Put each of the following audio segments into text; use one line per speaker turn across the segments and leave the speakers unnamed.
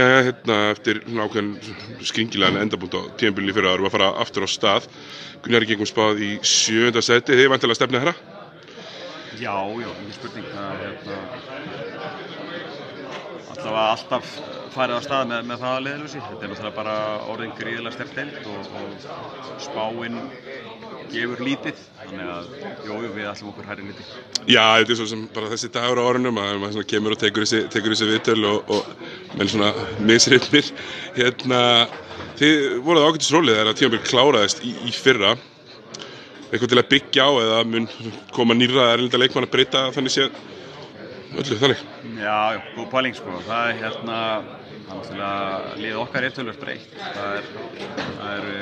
Eftir ákveðin skringilegan endabúnt á tímabilinu í fyrra erum við að fara aftur á stað. Gunnar Gengum spáð í 7. sæti, þið væntanlega stefnið herra?
Já, ekki spurning. Allavega alltaf farið á stað með það að leiðarljósi. Þetta er náttúrulega bara orðin gríðarlega sterk deild og spáin gefur lítið, þannig að við ætlum okkur hærri lítið.
Já, þetta er svo sem bara þessi dagur á árunum að maður kemur og tekur þessi viðtöl og menn svona misrifnir. Þið voruð ágætis rólið þegar tímabil kláraðist í fyrra. Eitthvað til að byggja á eða mun koma nýrra erlenda leikmann að breyta þannig séð öllu þannig?
Já, góð pæling sko. Það er náttúrulega liðið okkar töluvert breytt. Það eru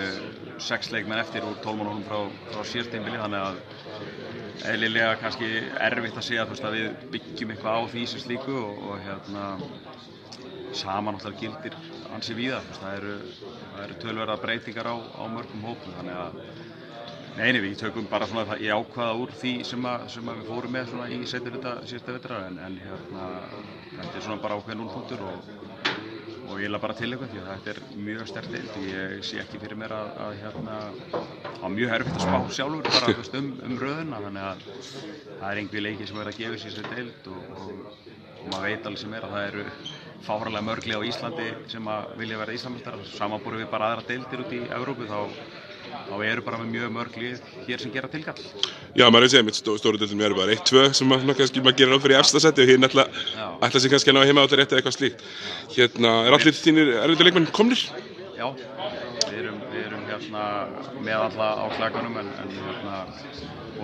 6 leikmenn eftir úr 12 mánuðum frá síðasta tímabili, þannig að eðlilega kannski erfitt að segja að við byggjum eitthvað á því sem slíku og sama náttúrulega gildir ansi víða. Það eru töluverðar breytingar á mörgum hópum, þannig að við tökum bara svona jákvæða úr því sem við fórum með svona í seinni hluta síðasta vetrar, en þetta er svona bara ákveðin núllpunktur og ég bara til eitthvað því að þetta er mjög sterk deild og ég sé ekki fyrir mér að mjög erfitt að spá sjálfur bara röðina, þannig að það er einhver leikir sem verður að gefa sér þessi deild og maður veit alveg sem að það eru fáránlega mörg lið á Íslandi sem að vilja verða Íslandsmeistarar. Samanborið við bara aðra deildir út í Evrópu þá eru bara með mjög mörg lið hér sem gera tilkall. Já, maður er að segja mitt stóru deildin eru bara 1-2 sem kannski maður gerir ráð fyrir í efsta sæti og hinn ætla sig kannski að ná heima á þetta rétt eða eitthvað slíkt. Er allir þínir erlendu leikmenn komnir? Já, við erum með alla á klakanum og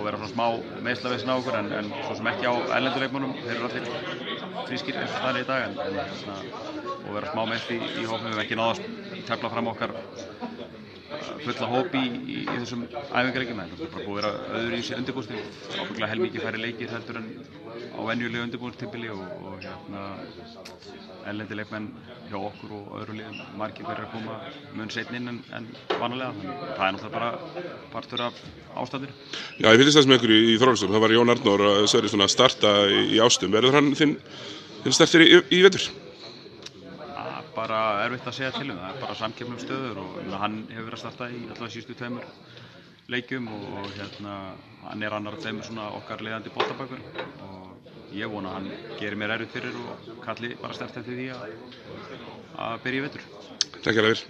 vera svona smá meiðslavesen á okkur en svo sem ekki á erlendu leikmönnum, þeir eru allir frískir eins og staðir í dag og vera smá meiðsli í hópnum. Við hefum ekki náð að tefla fram okkar fulla hópi í þessum æfingarleikjum, en það er bara búið að vera öðru í þessi undirbúningstímabili, ábyggilega helmingi færri leikir heldur en á venjulegu undirbúningstímabili og erlendir leikmenn hjá okkur og öðrum liðum margir verið að koma mun seinna inn en vanalega, þannig það er náttúrulega bara partur af ástandinu. Já, ég fylgist þess með ykkur í Þorlákshöfn, það var Jón Arnór Sverrisson að starta í Ástum. Verður hann þinn startur í vetur? Bara erfitt að segja til það er bara samkeppni stöður og hann hefur verið að starta í allavega síðustu 2 leikjum og hann er annar af þeim svona okkar leiðandi boltabækur og ég vona að hann gerir mér erfitt fyrir og kalli bara sterkt eftir því að byrja í vetur. Takk fyrir.